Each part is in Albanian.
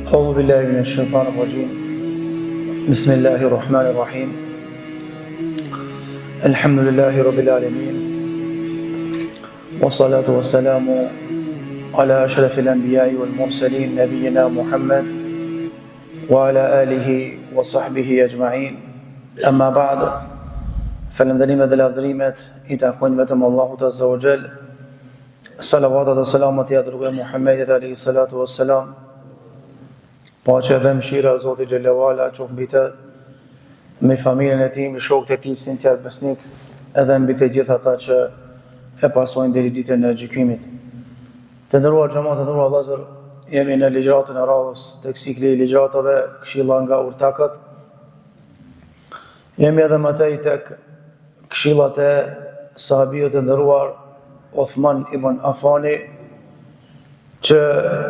أعوذ بالله من الشيطان الرجيم بسم الله الرحمن الرحيم الحمد لله رب العالمين والصلاة والسلام على أشرف الأنبياء والمرسلين نبينا محمد وعلى آله وصحبه أجمعين أما بعد فالمدريمة الأذريمة إذا أكون بتم الله عز وجل صلوات والسلامة يا درب محمد عليه الصلاة والسلام Paqja dhe mëshira e Zotit Gjellewala qoftë mbi të, me familjen e tij, me shokët e tij sinqert besnik, edhe mbi të gjithë ata që e pasojnë deri ditën e gjykimit. Të nderuar xhamat, të nderuar vëllezër, jemi në ligjëratën e radhës tek cikli i ligjëratave Këshilla nga urtakët. Jemi edhe më tej tek këshillat e sahabijët të nderuar Uthman ibn Affani, që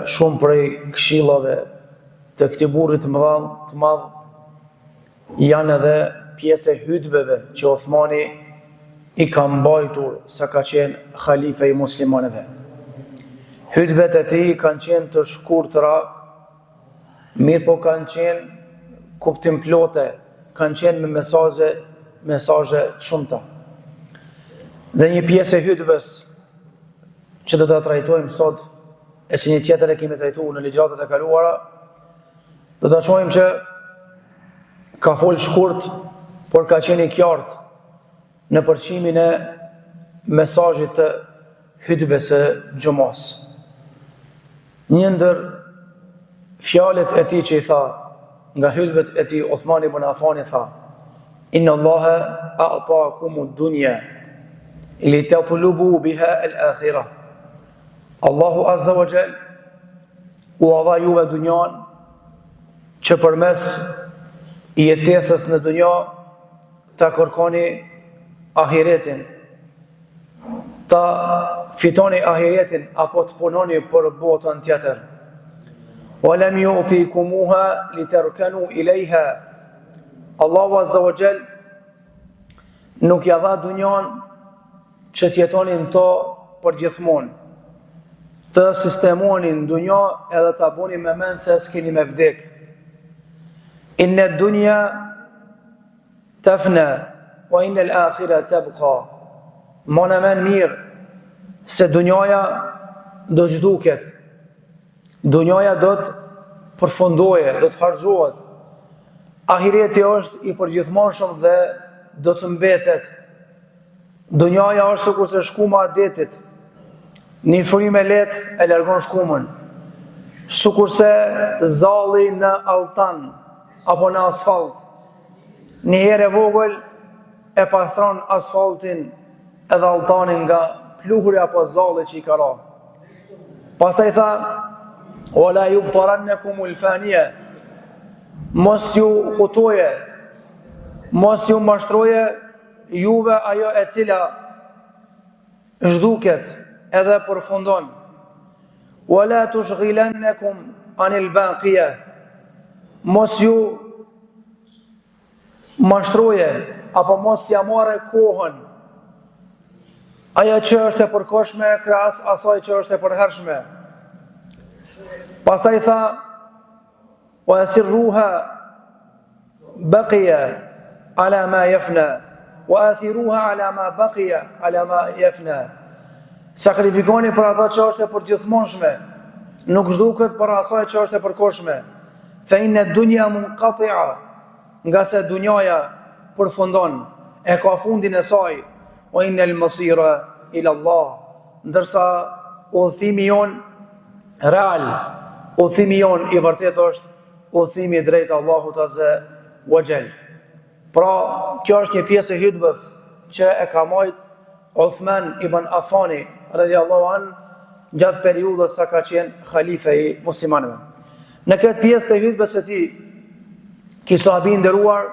shumë prej këshillave të këtij burri të madh janë edhe pjesë e hutbeve që Uthmani i ka mbajtur sa ka qenë halife i muslimanëve. Hutbet e tij kanë qenë të shkurtra, mirë po kanë qenë kuptimplote, kanë qenë me mesazhe të shumta. Dhe një pjesë e hutbes që do ta trajtojmë sot, e që një tjetër e kemi trajtuar në ligjëratat e kaluara, do të shohim që ka folë shkurt, por ka qenë i qartë në përqimin e mesazhit të hutbes së xumos. Një ndër fjalët e tij që i tha nga hutbet e tij, Uthman ibn Affani tha: Inna Allaha a'taakum ad-dunya li tatlubu biha al-akhirah. Allahu azza wa jall u dha juve dunjan që përmes jetesës në dunja ta kërkoni ahiretin, ta fitoni ahiretin apo të punoni për botën tjetër. Wa lam yu'tikumuha litarkanu ilayha. Allahu azza wa jall nuk ja dha dunjan që të jetoni në to për gjithmonë, të sistemoni në dunja edhe ta buni me mend se s'keni me vdek. Inna ad-dunya tafna wa inna al-akhirah tabqa. Mona men mirë se dunjaja do të zhduket. Dunjaja do të përfundoje, do të harxhohet. Ahireti është i përgjithmonshëm dhe do të mbetet. Dunjaja është sikur se shkuma e detit. Një frymë lehtë e largon shkumën. Sikur se zalli në altan apo në asfalt. Një herë e vogël e pastron asfaltin edhe altanin nga pluhuri apo zalli që i ka ra. Pastaj tha: Wala yubtarannakumul faniya. Mos ju hutoje, mos ju mashtroje juve ajo e cila zhduket edhe përfundon. Wala tushghilannakum anil baqiya. Mos ju mashtroje apo mos t'ja marrë kohën ajo që është e përkohshme krahas asaj që është e përhershme. Pastaj tha: wa asirruha baqiya ala ma yafna wa athiruha ala ma baqiya ala ma yafna. Sakrifikoni për ato që është e përgjithmonshme, nuk zhduket për asaj që është e përkohshme. Fa inna ad-dunya munqati'a, nga se dunjaja përfundon, e ka fundin e saj. Wa inna al-masira ila Allah, ndërsa udhëtimi jon real, udhëtimi jon i vërtet është udhëtimi drejt Allahut azza wa jall. Pra, kjo është një pjesë e hutbes që e ka marrë Uthman ibn Affani radhiyallahu an gjatë periudhës sa ka qenë halife i muslimanëve. Në këtë pjesë të hutbes së tij, ky sahabi i nderuar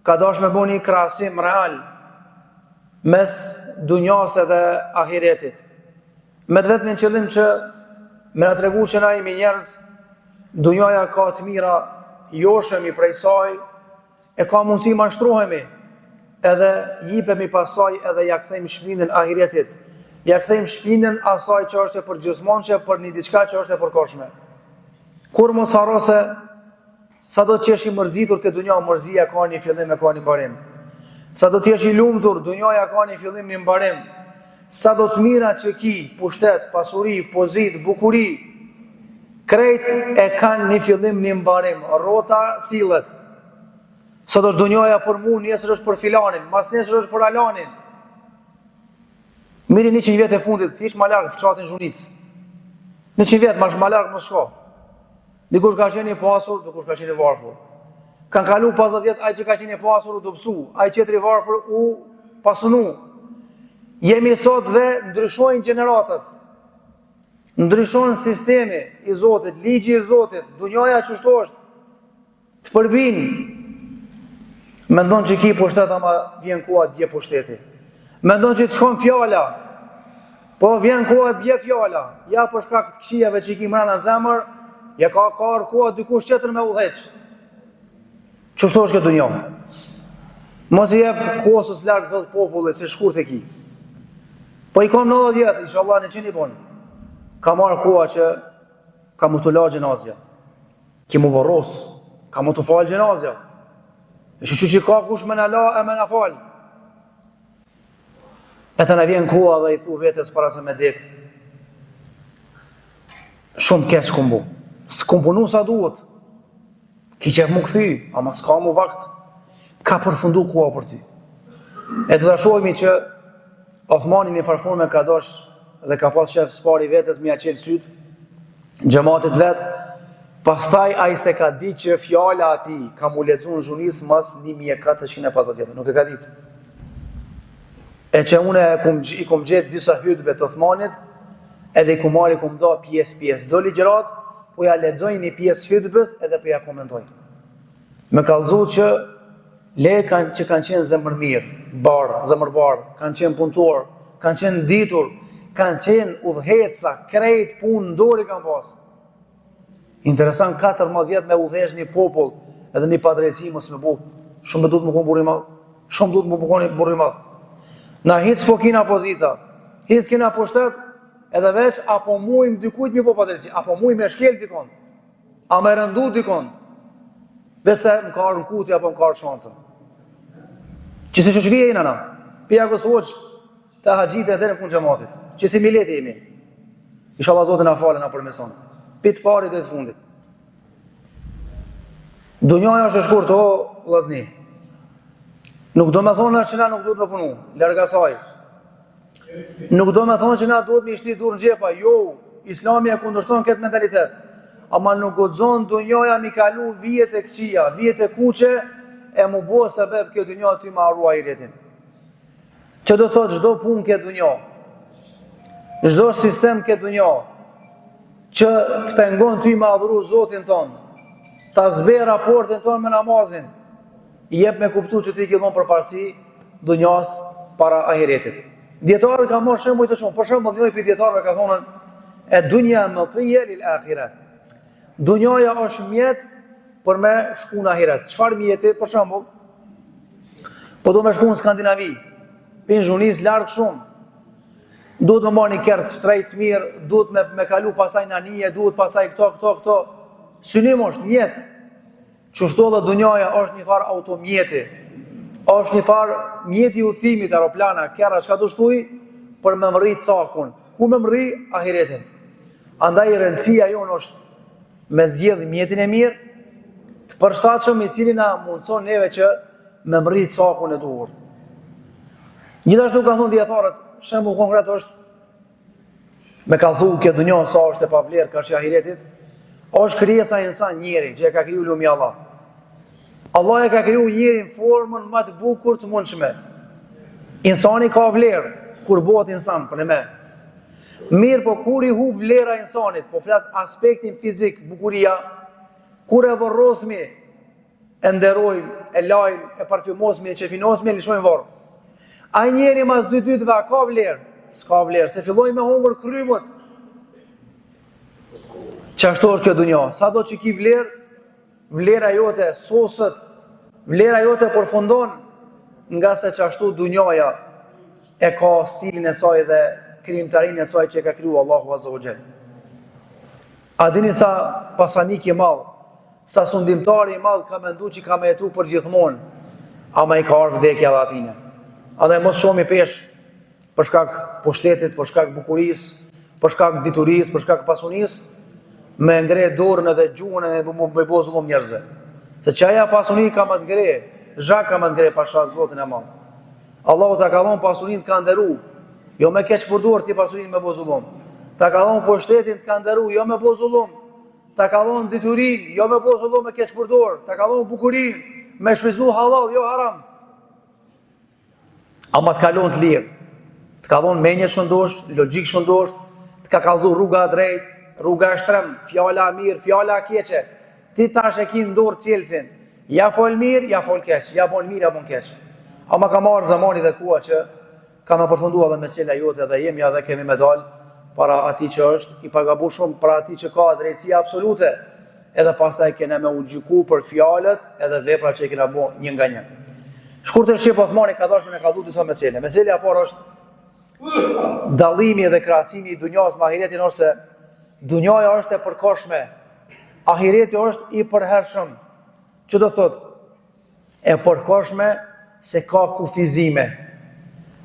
ka dashur me bëni krahasim real mes dunjas dhe ahiretit. Me të vetmin qëllim që me na tregu që na jemi njerëz, dunjaja ka të mira, joshemi prej saj, e ka mundësi mashtrohemi, edhe jipemi pasaj edhe ja kthejmë shpinën ahiretit. Ja kthejmë shpinën asaj që është e përgjithmonshme për një diçka që është e përkohshme. Kur mos haro se sa do të qesh i mërzitur këtë dunja, mërzia ka një fillim e ka një mbarim. Sa do të jesh i lumtur, dunjaja ka një fillim një mbarim. Sa do të mira që ki, pushtet, pasuri, pozit, bukuri, krejt e kanë një fillim një mbarim. Rrota sillet. Sa do të dunjaja për mu, nesër është për filanin, mas nesër është për alanin. Miri 100 vjet e fundit, ish ma largë fqatin Zhunic. 100 vjet, ma largë më shko. Dikush ka qenë i pasur, dikush ka qenë i varfër. Kanë kalu 50 vjet, ai që ka qenë i pasur u dobësu, ai qetri i varfër u pasunu. Jemi sot dhe ndryshojnë gjeneratat. Ndryshon sistemi i Zotit, ligji i Zotit, dunjaja çështo është. Të përbin. Mendon që ki pushtet ama vjen koha të bje pushteti. Mendon që të shkon fjala. Po vjen koha të bje fjala. Ja për shkak të këqijave që ki mrena zemër, ja ka koha dikush tjetër me udhëheq. Çështo është këtë dunjë. Mos i jep kosës larg thot populli se shkurt e ki. Po i kam 90 vjet, inshallah në qeni bon. Ka marrë koha që ka mu të la gjenazja. Ki mu vorros, ka mu të fal gjenazja. E që ka kush me në la e me në fal. E të në vjen koha dhe i thu vetës para se me dek. Shumë keq kumbu. S'kum punu sa duhet. Ki qef mu këthy, ama s'ka mu vakt. Ka përfundu koha për ty. E të dashojmi që Othmani një farforme ka dosh dhe ka pas shef spari vetës mi a qelë sytë, gjematit vetë, pastaj a i se ka di që fjala ati ka mu lexuar në Zhunis mas 1450 vjetë, nuk e ka ditë. E që une i kum gjetë disa hydbe të Othmanit, edhe i kum marri kum do pjesë. Do ligjerat, po ja lexoj një pjesë hydbës edhe po ja komentoj. Me kallëzu që që kanë qenë zemër mirë, zemër bardh, kanë qenë punëtor, kanë qenë ditur, kanë qenë udhëheca, krejt punë dori kanë pas. Interesant 14 vjet me udhëhesh një popull, edhe një padrejti mos me bu. Shumë duhet më kon burr i madh. Shumë duhet më bukoni burr i madh. Na hiç po kina pozita. Hiç kina pushtet, edhe veç apo muim dikujt mi po padrejti, apo muim me shkel dikon. A më rëndu dikon. Vese më ka arën kuti apo më ka arën shansa. Që se shoqëria jena na, pia kësë të haqjit e dhe në fund gjematit, që si mileti jemi. Inshallah Zotin na falë na përmeson. Pitë parit dhe të fundit. Dunjaja është e shkurt, o vllazni. Nuk do me thonë që na nuk duhet me punu, larga saj. Nuk do me thonë që na duhet me ishti dur në gjepa, jo, Islami e kundërshton këtë mentalitet. Ama nuk guxon dunjaja mi kalu vijet e këqija, vijet e kuqe, e mu bo sebeb kjo dunja ty ma arrua i retin. Që do thot çdo punë këtë dunja, çdo sistem këtë dunja, që të pengon ty ma adhuru Zotin ton, ta zbe raportin ton me namazin, i jep me kuptu që ti killon për parësi dunjas para ahiretit. Djetarët ka marrë shembuj të shumë, për shembull njëri prej djetarëve ka thonën, e dunja matiya lil akhirah. Dunjaja është mjet për me shku në ahiret. Çfarë mjeti, për shembull, po do me shku në Skandinavi, pinë Zhunis larg shumë, duhet me marrë një kert shtrejt mirë, duhet me kalu pasaj në anije, duhet pasaj këto. Synim është mjet. Qështu dhe dunjaja është një farë automjeti, është një farë mjeti i udhëtimit, aeroplana, kera, çka do shtuj, për me mri cakun, ku me mri ahiretin. Andaj rëndësia jonë është me zgjedhë mjetin e mirë, të përshtatshëm i cili na mundson neve që me mri cakun e duhur. Gjithashtu ka thonë dietarët, shembull konkret është me kallëzu këtë dunjë sa është e pavlerë karshi ahiretit, është krijesa e insan njeri që e ka kriju lumi Allah. Allah e ka kriju njerin formën më të bukur të mundshme. Insani ka vlerë kur bëhet insan për ne. Mirë, po kur i hub vlera e insanit, po flas aspektin fizik, bukuria, kur e vorrosmi, e nderojmë, e lajmë, e parfumosmi, e qefinosmi, e lishojmë varr. Ai njeri mas 2 ditëve ka vlerë, s'ka vlerë, se filloj me hungur krymët. Qashtu është kjo dunja, sa do që ki vlerë, vlera jote sosët, vlera jote përfundon, nga se qashtu dunjaja e ka stilin e saj dhe krijimtarinë e saj që ka kriju Allahu Azza wa Jall. A dini sa pasanik i madh, sa sundimtari i madh ka mendu që ka me jetu për gjithmonë, ama i ka ardhur vdekja dhe atine. Andaj mos shohmi pesh për shkak pushtetit, për shkak bukurisë, për shkak diturisë, për shkak pasunisë, me ngre dorën edhe gjuhën e me bo zullum njerëzve. Se që aja pasuni ka më të ngre, zhak ka më të ngre pasha Zotin e madh. Allahu ta ka dhënë pasuninë të ka nderu, jo me keq përdor ti pasuninë me bo zullum. Ta ka dhënë pushtetin të ka nderu, jo me bo zullum. Ta ka dhënë diturinë, jo me bo zullum me keq përdor. Ta ka dhënë bukurinë, me shfryzu halal, jo haram. Ama të kalon të lirë. Të ka dhënë menje shëndosh, logjik shëndosh, të ka kallëzu rruga drejt, rruga shtrem, fjala mirë, fjala keqe. Ti tash e ki në dorë cilësin. Ja fol mirë, ja fol keq, ja bon mirë, ja bon keq. Ama ka marrë zamani dhe kua që ka me përfundua dhe mesela jote dhe jemi edhe kemi me dalë para ati që është i pagabu shumë, para ati që ka drejtësia absolute, edhe pastaj kene me u gjyku për fjalët edhe vepra që i kena bo një nga një. Shkurtër Shqip Othmani ka dashme në kalzu disa mesele. Meselja por është dallimi dhe krahasimi i dunjas me ahiretin, është se dunjaja është e përkohshme, ahireti është i përhershëm. Që do thot? E përkohshme se ka kufizime.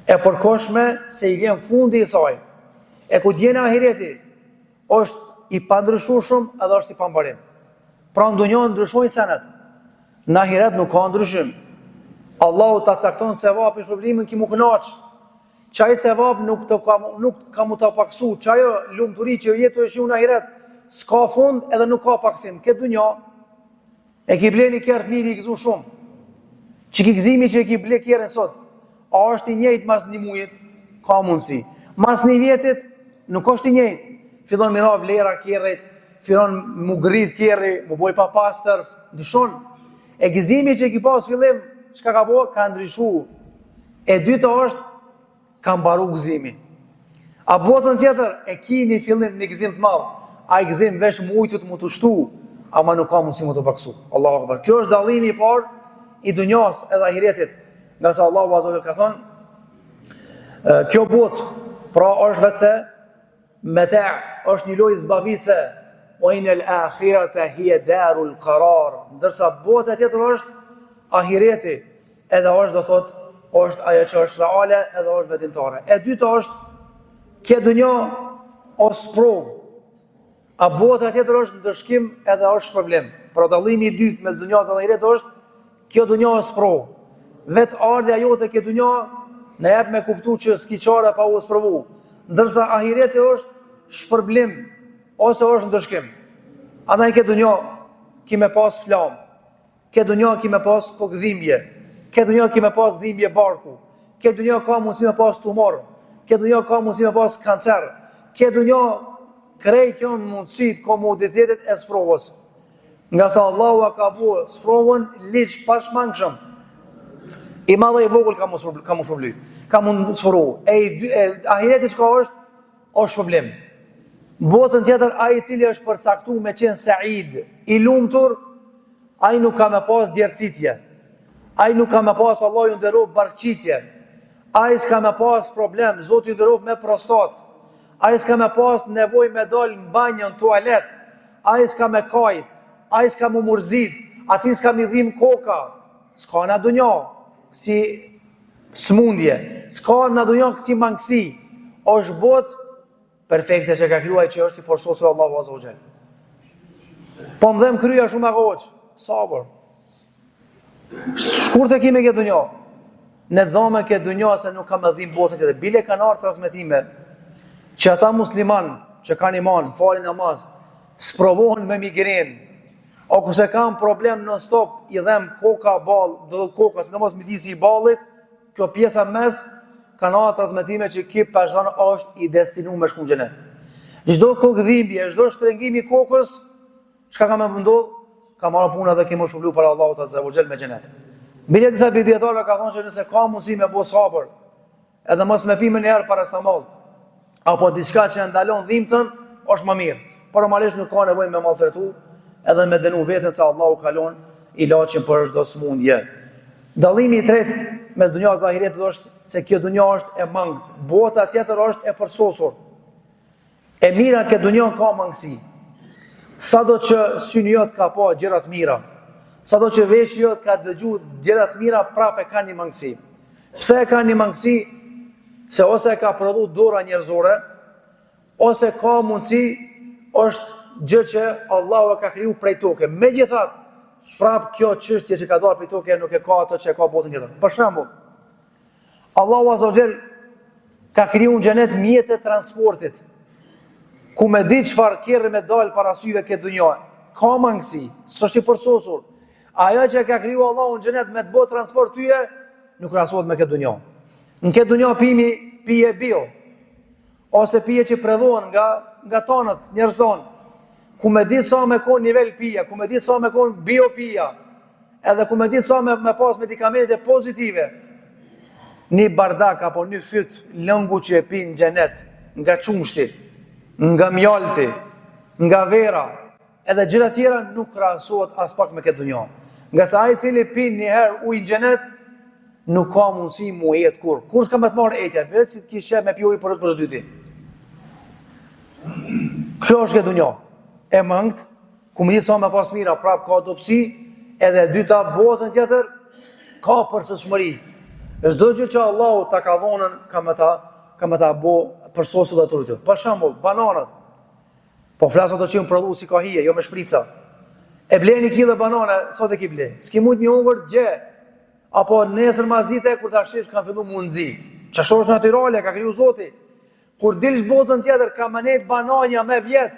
E përkohshme se i vjen fundi i saj. E ku djene ahireti është i pandryshueshëm edhe është i pambarim. Pra në dunjë ndryshojnë senet. Në ahiret nuk ka ndryshim. Allahu ta cakton sevapin shpërblimin ki mu kënaq. Çaj sevap nuk ka mu ta paksu. Çajo lumturi që jetu e shiu në ahiret s'ka fund edhe nuk ka paksim. Këtë dunjë e ki bleni kjerë miri i gëzu shumë. Që ki gëzimi që e ki ble kjerën sot, a është i njëjtë mas një mujit? Ka mundësi. Mas një vjetit, nuk është i njëjtë. Fillon mira vlera kjerët, fillon mu grit kjerë, mu boj pa pastër, ndryshon. E gëzimi që e ki pas fillim, çka ka bo, ka ndryshu. E dyta është, ka mbaru gëzimi. A botën tjetër, e ki një fillim një gëzim të madhë, a i gëzim vesh mujtët mu të shtu, ama nuk ka mundësi mu të paksu. Allahu akbar. Kjo është dallimi i parë i dunjas edhe ahiretit. Nga sa Allahu azza wa jalla ka thonë, kjo botë pra është vetëse meta, është një lojë zbavice, wa inal akhirata hiya darul qarar. Ndërsa bota tjetër është ahireti, edhe është do thot, është ajo që është reale edhe është vetimtare. E dyta është kjo dunjë është provë. A bota tjetër është ndëshkim edhe është problem. Pra dallimi i dytë mes dunjas dhe ahiretit është kjo dunja është provë. Vetë ardha jote kjo dunja na jep me kuptu që s'ki çare pa u sprovu. Ndërsa ahireti është shpërblim ose është ndëshkim. Andaj kjo dunja ki me pas flam. Kjo dunja ki me pas kokëdhimbje. Kjo dunja ki me pas dhimbje barku. Kjo dunja ka mundësi me pas tumor. Kjo dunja ka mundësi me pas kancer. Kjo dunja krejt janë mundësit, komoditetet e sprovës. Nga sa Allahu a ka bu sprovën liq pashmangshëm. I madhe i vogël ka mu shpërbly. Ka mu sprovu. Ahireti çka është problem. Botën tjetër, ai i cili është përcaktu me qenë Said, i lumtur, ai nuk ka me pas djersitje. Ai nuk ka me pas Allah ju nderov barqitje. Ai s'ka me pas problem, Zoti ju nderov me prostat. Ai s'ka me pas nevoj me dal në banjë, në tualet. Ai s'ka me kajt. Ai s'ka mu murzit. Ati s'ka mi dhim koka. S'ka në dunja si smundje. S'ka në dunja si mangësi. është botë perfekte që ka kryuaj që është i përsosur Allahu Azza wa Jall. Po më dhem kryja shumë e hoqë. Sabër. Shkurt e kime këtë dunja. Në dhome këtë dunja se nuk ka me dhim botën tjetër. Bile kanë ardhur transmetime që ata musliman që kanë iman, falin namaz, sprovohen me migren, o kuse kanë problem non stop, i dhem koka ball, do koka, si namaz midisi i ballit, kjo pjesa mes kanë ardhur transmetime që ky person është i destinuar me shku në xhenet. Çdo kokëdhimbje, çdo shtrëngim i kokës, çka ka më ndodh? Ka marrë puna dhe kemi shpërblu para Allahut Azza wa Jall me xhenet. Bile disa dietarë ka thonë që nëse ka mundësi me bo sabër, edhe mos me pimë një herë paracetamol, apo diçka që ndalon dhimbtën, është më mirë. Por normalisht nuk ka nevojë me maltretu, edhe me dënu veten se Allahu kalon ilaçin për çdo smundje. Dallimi i tretë mes dunjas dhe ahiretit është se kjo dunja është e mangët, bota tjetër është e përsosur. E mira këtë dunja ka mangësi. Sado që syni jot ka pa gjëra të mira, sado që veshi jot ka dëgju gjëra të mira, prapë ka një mangësi. Pse e ka një mangësi? Se ose e ka prodhu dora njerëzore, ose ka mundësi, është gjë që Allahu e ka kriju prej toke. Megjithatë, prapë kjo çështje që ka dalë prej toke nuk e ka ato që e ka botën tjetër. Për shembull, Allahu Azza wa Jall ka kriju në xhenet mjete të transportit, ku me di çfarë kerrë me dalë para syve këtë dunjë. Ka mangësi, s'është i përsosur. Ajo që ka kriju Allahu në xhenet me të bëj transport tyje, nuk krahasohet me këtë dunjë. Në këtë dunjë pije bio, ose pije që prodhohen nga tonët njerëz tonë, ku me di sa me kon nivel pija, ku me di sa me kon bio pija, edhe ku me di sa me pas medikamente pozitive. Një bardak apo një fyt lëngu që e pi në xhenet, nga çumshti, nga mjalti, nga vera, edhe gjëra tjera nuk krahasohet as pak me këtë dunjë. Nga sa ai i cili pin një herë ujë në xhenet, nuk ka mundësi mu jetë kur. Kur s'ka me të marrë etja, vetë si të kishe me pi ujë për shdyti. Kjo është këtë dunjë. E mëngt, ku më sa me pas mira, prap ka dopsi, edhe dyta botën tjetër, ka përsëshmëri. Çdo gjë që Allahu ta ka dhënën, ka me ta bo përsosur dhe ato. Për shembull, bananat. Po flas ato që janë prodhuar si ka hije, jo me shprica. E bleni kilë banane, sot e ki ble. S'ki mund një ungër gjë. Apo nesër mas dite, kur ta shish kanë fillu mundzi. Çashtu është natyrale, ka kriju Zoti. Kur dilsh botën tjetër, ka manet bananja me vjet.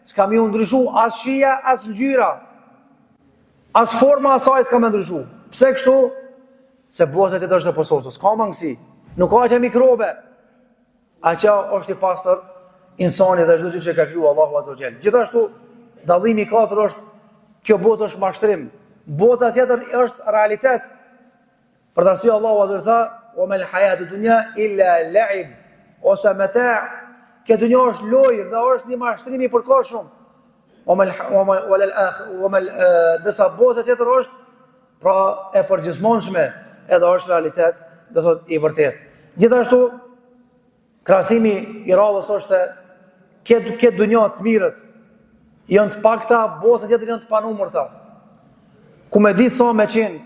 S'ka mi u ndryshu as shija, as ngjyra. As forma asaj s'ka me ndryshu. Pse kështu? Se bota tjetër është e përsosur. S'ka mangësi. Nuk ka që mikrobe. Aqja është i pastër insani dhe çdo gjë që ka kriju Allahu Azza wa Jall. Gjithashtu, dallimi i katër është kjo botë është mashtrim. Bota tjetër është realitet. Për të arsye Allahu Azza wa Jall tha: "Wa mal hayatu dunya illa la'ib." Ose mata'. Kjo dunjë është lojë dhe është një mashtrim i përkohshëm. Dërsa bota tjetër është pra e përgjithmonshme, edhe është realitet, do thot i vërtet. Gjithashtu, krahasimi i radhës është se këtë dunjë të mirët janë të pakta, botën tjetër janë të panumërta. Ku me ditë sa me qenë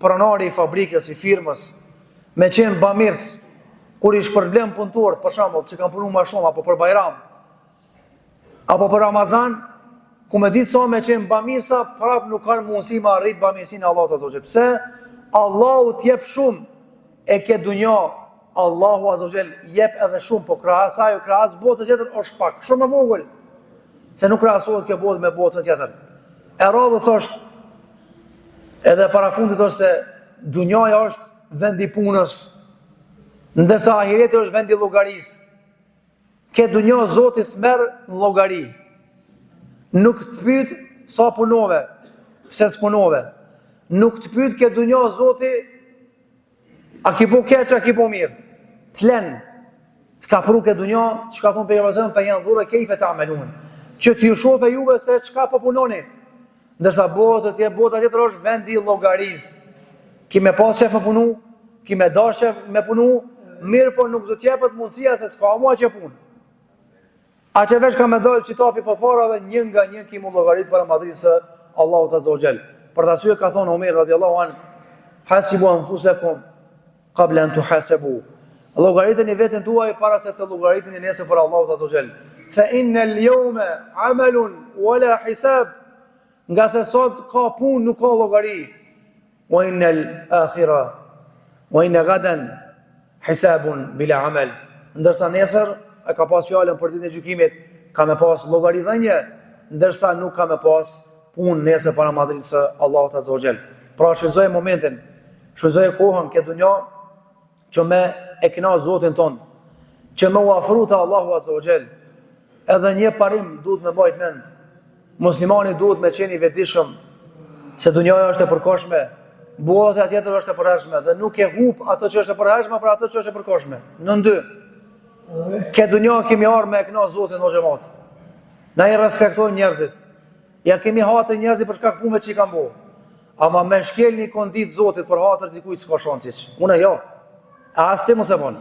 pronari i fabrikës, i firmës, me qenë bamirës, kur i shpërblem punëtorët, për shembull, që kanë punuar më shumë apo për Bajram, apo për Ramazan, ku me ditë sa me qenë bamirësa, prap nuk kanë mundësi me arrit bamirësinë e Allahut Azza wa Jall. Pse? Allahu t'jep shumë e këtë dunjë, Allahu Azza wa Jall jep edhe shumë, po krahas botës tjetër është pak, shumë e vogël. Se nuk krahasohet kjo botë me botën tjetër. E radhës është edhe para fundit është se dunjaja është vendi punës, ndërsa ahireti është vendi llogarisë. Këtë dunjë Zoti s'merr në llogari. Nuk të pyet sa punove, pse s'punove. Nuk të pyet këtë dunjë Zoti a ki po keq, a ki po mirë. T'len, t'ka pru këtë dunjë, çka thon pejgamberi fa janë dhurë kejfe ta'malun. Që t'ju shohë juve se çka po punoni. Ndërsa bota tjetër është vendi i llogarisë. Ki me pas shef me punu, ki me dash shef me punu, mirë po nuk do t'jepet mundësia se s'ka mua që punë. A që veç ka me dojë qitapi për para dhe një nga një ki mu llogarit për madhrisë së Allahu Azza wa Jall. Për të arsye ka thonë Omer radiallahu an, hasibu anfusakum qabla an tuhasabu. Llogariteni veten tuaj para se të llogariteni nesër për Allahu Azza wa Jall. Fa inna al-yawma 'amalun wala hisab. Nga se sot ka punë, nuk ka llogari. Wa inna al-akhirah wa inna gadan hisabun bila amal. Ndërsa nesër e ka pas fjalën për ditën e gjykimit, ka me pas llogari dhënje, ndërsa nuk ka me pas punë nesër para madhrisë së Allahut Azza wa Jall. Pra shfrytëzoj momentin, shfrytëzoj kohën këtë dunjë që me e kënaq Zotin ton, që me u afru te Allahu Azza wa Jall. Edhe një parim duhet me mbajt mend. Muslimani duhet me qenë i vetëdijshëm se dunjaja është e përkohshme, bota tjetër është e përhershme dhe nuk e humb ato që është e përhershme për ato që është e përkohshme. Në dy. Këtë dunjë kemi ardhur me kënaq Zotin o xhamat. Na i respektojmë njerëzit. Ja kemi hatër njerëzit për shkak punëve që i kanë bërë. Ama me shkelni kondit Zotit për hatër dikujt s'ka shansiç. Unë jo. As ti mos e bën.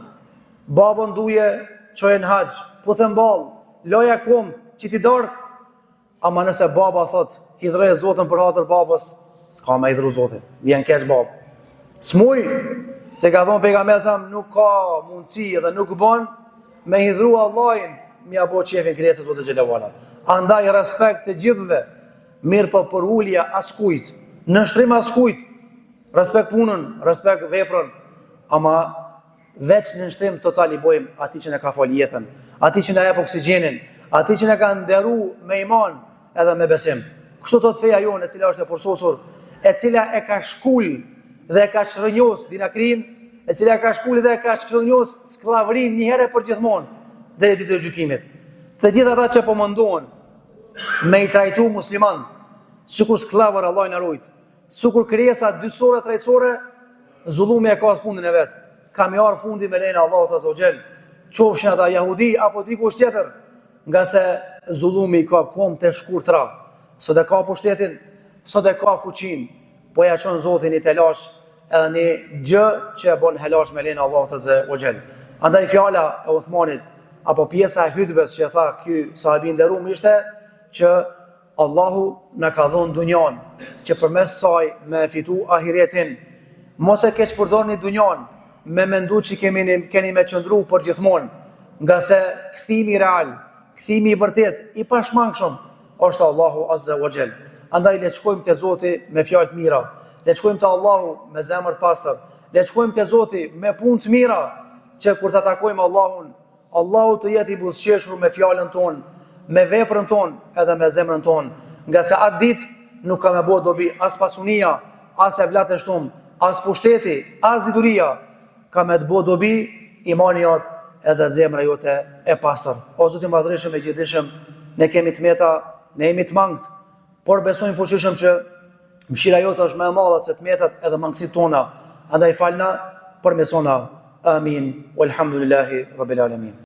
Babon duje çoje në haxh, po them ball, loja kom që ti dorë, Ama nëse baba thot, hidhrej Zotin për hatër babës, s'ka me hidhru Zotin, vjen keq babë. S'muj, se ka thonë pejgamberi sa nuk ka mundësi dhe nuk bën me hidhru Allahin, mja bo qefin kresës Zotit Gjellewala. Andaj respekt të gjithëve, mirë për ullja askujt, në shtrim askujt, respekt punën, respekt veprën, ama veç në shtrim total i bojmë ati që ne ka fol jetën, ati që ne jep oksigenin, ati që ne ka nderu me iman edhe me besim. Kështu të feja jonë e cila është e përsosur, e cila e ka shkull dhe e ka shërënjos dinakrin, e cila e ka shkull dhe e ka shërënjos sklavërin një herë për gjithmonë dhe e ditë e gjykimit. Të gjitha ata që po mundohen me i trajtu musliman, sikur sklavër Allah në rujt, sikur krijesa dyçore, trejtësore, zullumi e ka fundin e vetë. Ka me arë fundi me lejnë Allahu Azza wa Jall, qofshin ata jahudi apo dikush tjetër, nga se zullumi ka kom të shkurtra. Sot e ka pushtetin, sot e ka fuqin, po ja qënë Zotin i telash edhe një gjë që e bon helash me lejnë Allahu Azza wa Jall. Andaj fjala e Uthmanit, apo pjesa e hutbes që tha ky sahabi nderuar ishte që Allahu na ka dhënë dunjan që përmes saj me fitu ahiretin. Mos e keq përdorni dunjan me mendu që keni me qëndru për gjithmonë, nga se kthimi real, kthimi i vërtet, i pashmangshëm është Allahu Azza wa Jall. Andaj le të shkojmë te Zoti me fjalë të mira, le të shkojmë te Allahu me zemër të pastër, le të shkojmë te Zoti me punë të mira, që kur ta takojmë Allahun, Allahu të jetë i buzëqeshur me fjalën tonë, me veprën tonë edhe me zemrën tonë, nga se atë ditë nuk ka me bo dobi as pasunia, as evlat e shtum, as pushteti, as dituria, ka me të bo dobi imani jot edhe zemra jote e pastër. O Zoti madhreshëm e gjithdijshëm, ne kemi të meta, ne jemi të mangët, por besojmë fuqishëm që mëshira jote është më e madhe se të metat edhe mangësitë tona. Andaj falna, përmesona. Amin. Walhamdulillahi rabbil alamin.